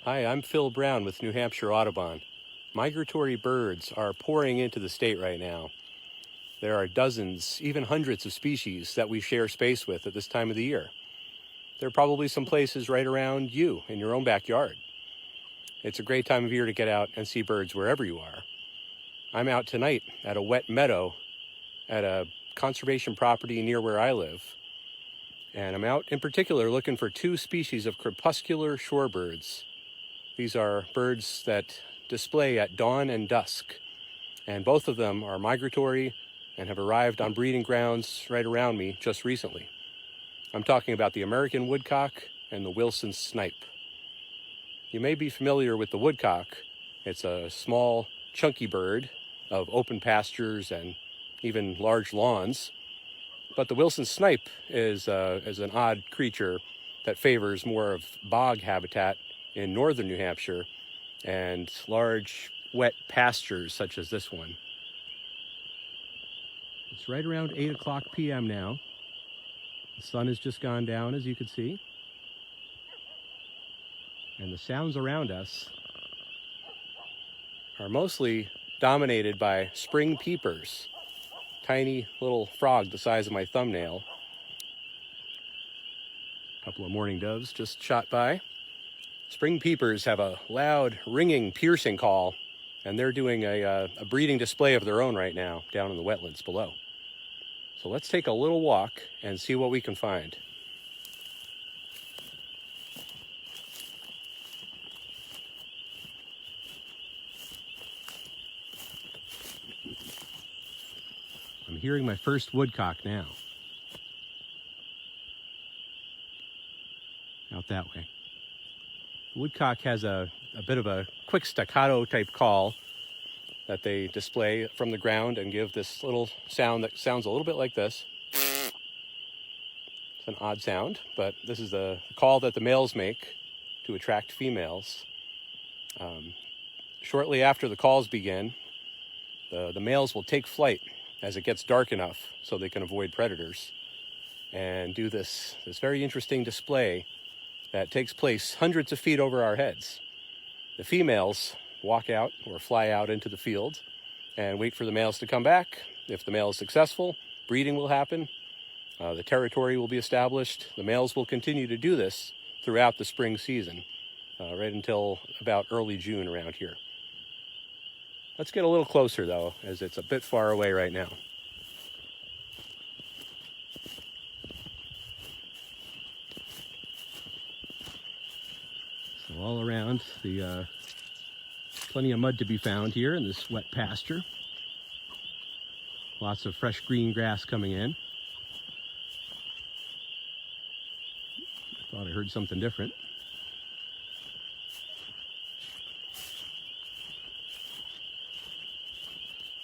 Hi, I'm Phil Brown with New Hampshire Audubon. Migratory birds are pouring into the state right now. There are dozens, even hundreds of species that we share space with at this time of the year. There are probably some places right around you in your own backyard. It's a great time of year to get out and see birds wherever you are. I'm out tonight at a wet meadow at a conservation property near where I live. And I'm out in particular looking for two species of crepuscular shorebirds. These are birds that display at dawn and dusk, and both of them are migratory and have arrived on breeding grounds right around me just recently. I'm talking about the American woodcock and the Wilson snipe. You may be familiar with the woodcock. It's a small, chunky bird of open pastures and even large lawns. But the Wilson snipe is an odd creature that favors more of bog habitat in northern New Hampshire and large wet pastures such as this one. It's right around 8 o'clock p.m. now. The sun has just gone down, as you can see. And the sounds around us are mostly dominated by spring peepers. Tiny little frog the size of my thumbnail. A couple of mourning doves just shot by. Spring peepers have a loud, ringing, piercing call, and they're doing a breeding display of their own right now down in the wetlands below. So let's take a little walk and see what we can find. I'm hearing my first woodcock now. Out that way. The woodcock has a bit of a quick staccato type call that they display from the ground and give this little sound that sounds a little bit like this. It's an odd sound, but this is the call that the males make to attract females. Shortly after the calls begin, the males will take flight as it gets dark enough so they can avoid predators and do this very interesting display that takes place hundreds of feet over our heads. The females walk out or fly out into the field and wait for the males to come back. If the male is successful, breeding will happen. The territory will be established. The males will continue to do this throughout the spring season, right until about early June around here. Let's get a little closer, though, as it's a bit far away right now. So all around, plenty of mud to be found here in this wet pasture. Lots of fresh green grass coming in. I thought I heard something different.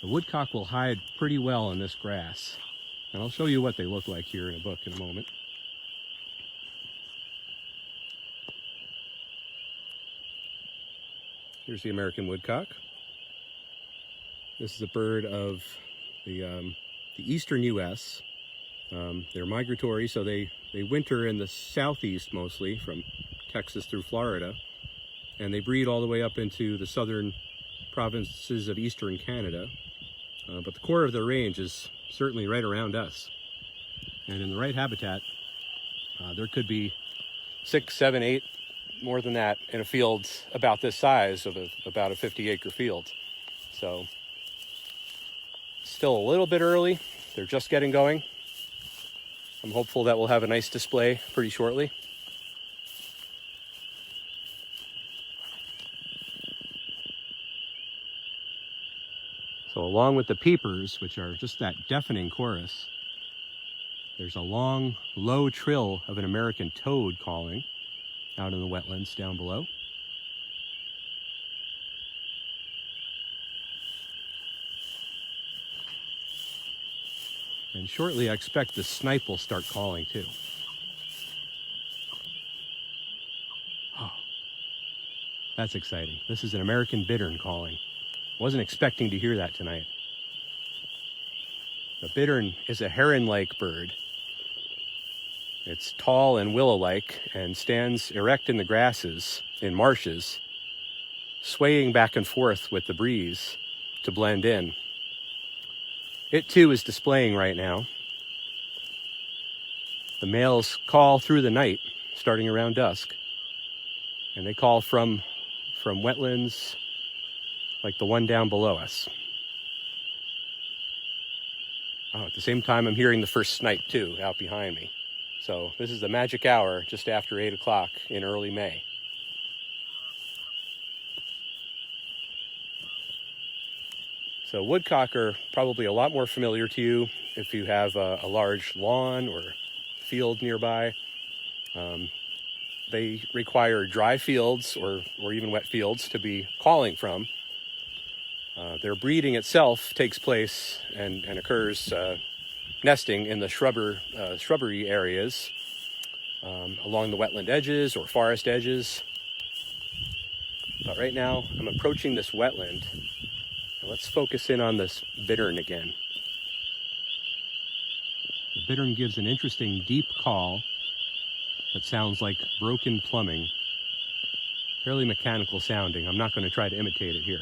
The woodcock will hide pretty well in this grass. And I'll show you what they look like here in a book in a moment. Here's the American woodcock. This is a bird of the eastern U.S. They're migratory, so they winter in the southeast mostly, from Texas through Florida. And they breed all the way up into the southern provinces of eastern Canada. But the core of their range is certainly right around us. And in the right habitat, there could be 6, 7, 8, more than that in a field about this size of about a 50-acre field. So still a little bit early. They're just getting going. I'm hopeful that we'll have a nice display pretty shortly. So along with the peepers, which are just that deafening chorus, there's a long, low trill of an American toad calling out in the wetlands down below. And shortly, I expect the snipe will start calling too. Oh, that's exciting. This is an American bittern calling. Wasn't expecting to hear that tonight. The bittern is a heron-like bird. It's tall and willow-like and stands erect in the grasses in marshes, swaying back and forth with the breeze to blend in. It too is displaying right now. The males call through the night, starting around dusk, and they call from wetlands like the one down below us. Oh, at the same time, I'm hearing the first snipe too out behind me. So this is the magic hour just after 8 o'clock in early May. So woodcock are probably a lot more familiar to you if you have a large lawn or field nearby. They require dry fields or even wet fields to be calling from. Their breeding itself takes place and occurs nesting in the shrubbery areas along the wetland edges or forest edges. But right now I'm approaching this wetland. Let's focus in on this bittern again. The bittern gives an interesting deep call that sounds like broken plumbing. Fairly mechanical sounding. I'm not going to try to imitate it here.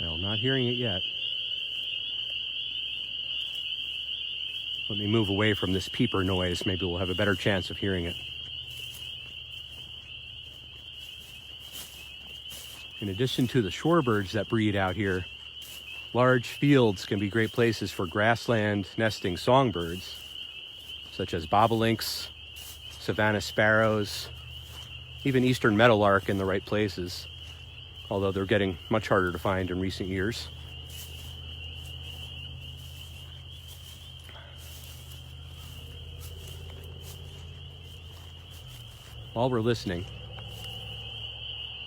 Well, not hearing it yet. Let me move away from this peeper noise. Maybe we'll have a better chance of hearing it. In addition to the shorebirds that breed out here, large fields can be great places for grassland nesting songbirds, such as bobolinks, savanna sparrows, even eastern meadowlark in the right places, although they're getting much harder to find in recent years. While we're listening,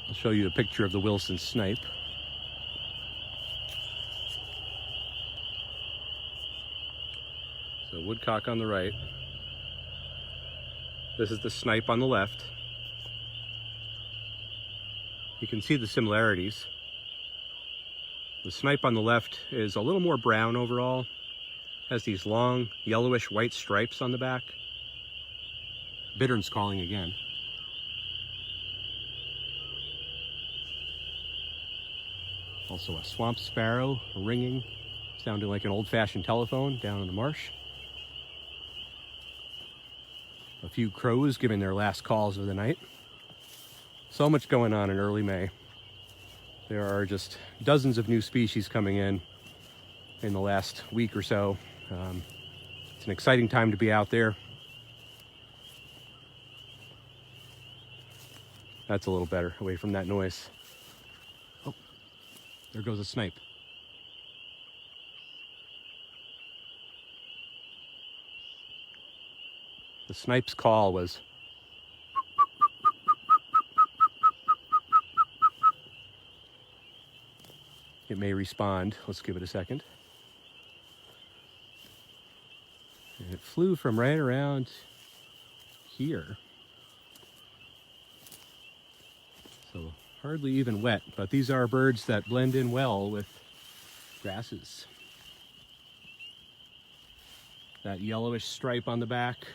I'll show you a picture of the Wilson snipe. So woodcock on the right. This is the snipe on the left. You can see the similarities. The snipe on the left is a little more brown overall, has these long yellowish white stripes on the back. Bittern's calling again. Also a swamp sparrow ringing, sounding like an old-fashioned telephone down in the marsh. A few crows giving their last calls of the night. So much going on in early May. There are just dozens of new species coming in the last week or so. It's an exciting time to be out there. That's a little better, away from that noise. Oh, there goes a snipe. The snipe's call was it may respond. Let's give it a second. And it flew from right around here. So hardly even wet, but these are birds that blend in well with grasses. That yellowish stripe on the back,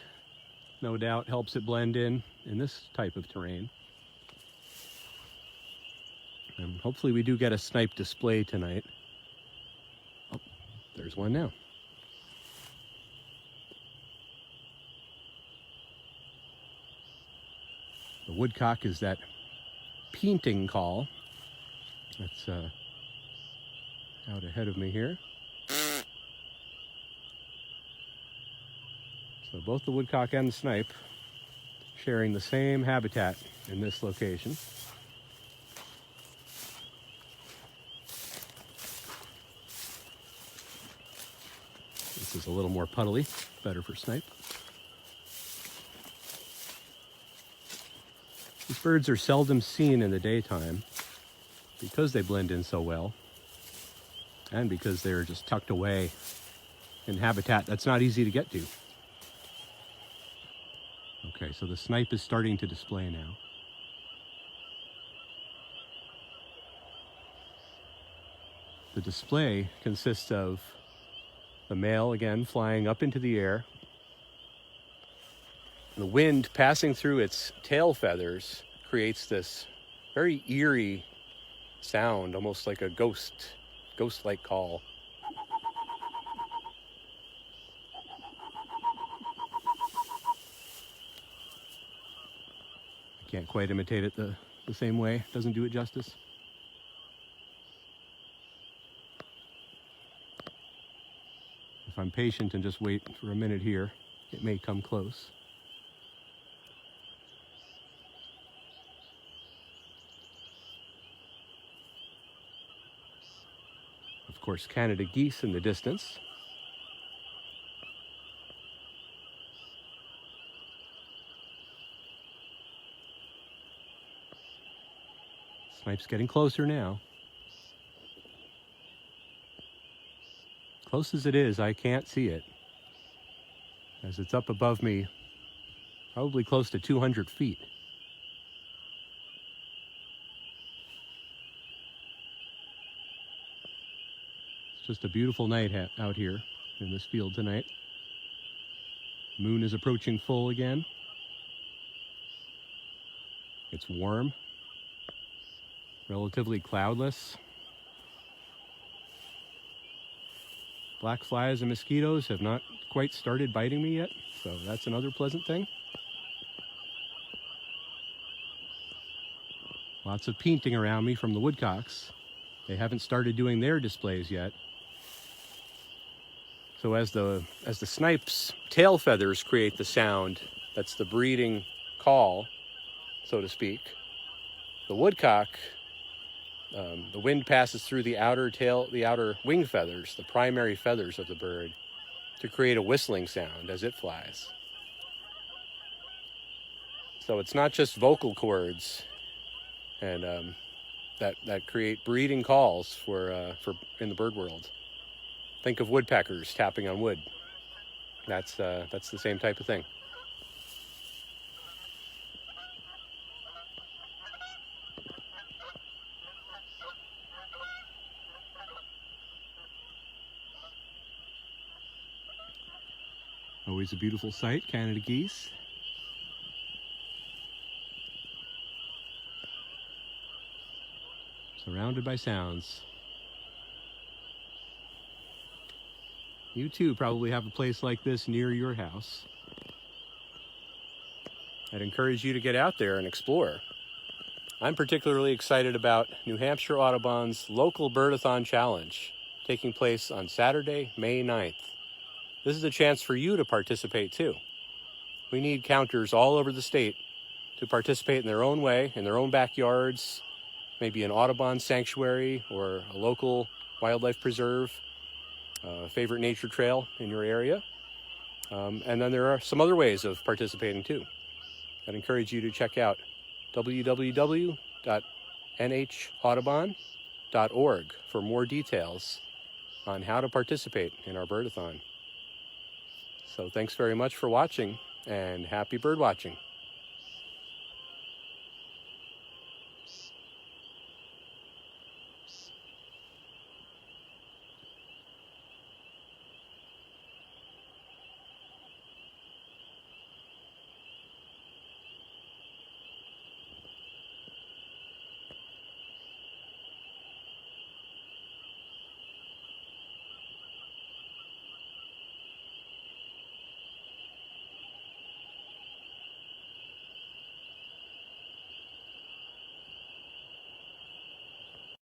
no doubt, helps it blend in this type of terrain. And hopefully we do get a snipe display tonight. Oh, there's one now. The woodcock is that painting call. That's out ahead of me here. So both the woodcock and the snipe sharing the same habitat in this location. This is a little more puddly, better for snipe. These birds are seldom seen in the daytime because they blend in so well, and because they're just tucked away in habitat that's not easy to get to. Okay, so the snipe is starting to display now. The display consists of the male, again, flying up into the air. The wind passing through its tail feathers creates this very eerie sound, almost like a ghost-like call. I can't quite imitate it the same way. Doesn't do it justice. If I'm patient and just wait for a minute here, it may come close. Of course, Canada geese in the distance. Snipe's getting closer now. Close as it is, I can't see it, as it's up above me, probably close to 200 feet. It's just a beautiful night out here in this field tonight. Moon is approaching full again. It's warm, relatively cloudless. Black flies and mosquitoes have not quite started biting me yet, so that's another pleasant thing. Lots of painting around me from the woodcocks. They haven't started doing their displays yet. So as the snipe's tail feathers create the sound, that's the breeding call, so to speak, the woodcock, the wind passes through the outer wing feathers, the primary feathers of the bird, to create a whistling sound as it flies. So it's not just vocal cords and that create breeding calls for in the bird world. Think of woodpeckers tapping on wood. That's the same type of thing. Always a beautiful sight, Canada geese. Surrounded by sounds. You too probably have a place like this near your house. I'd encourage you to get out there and explore. I'm particularly excited about New Hampshire Autobahns' local Birdathon Challenge, taking place on Saturday, May 9th. This is a chance for you to participate too. We need counters all over the state to participate in their own way, in their own backyards, maybe an Audubon sanctuary or a local wildlife preserve, favorite nature trail in your area. And then there are some other ways of participating too. I'd encourage you to check out www.nhaudubon.org for more details on how to participate in our Birdathon. So thanks very much for watching, and happy bird watching.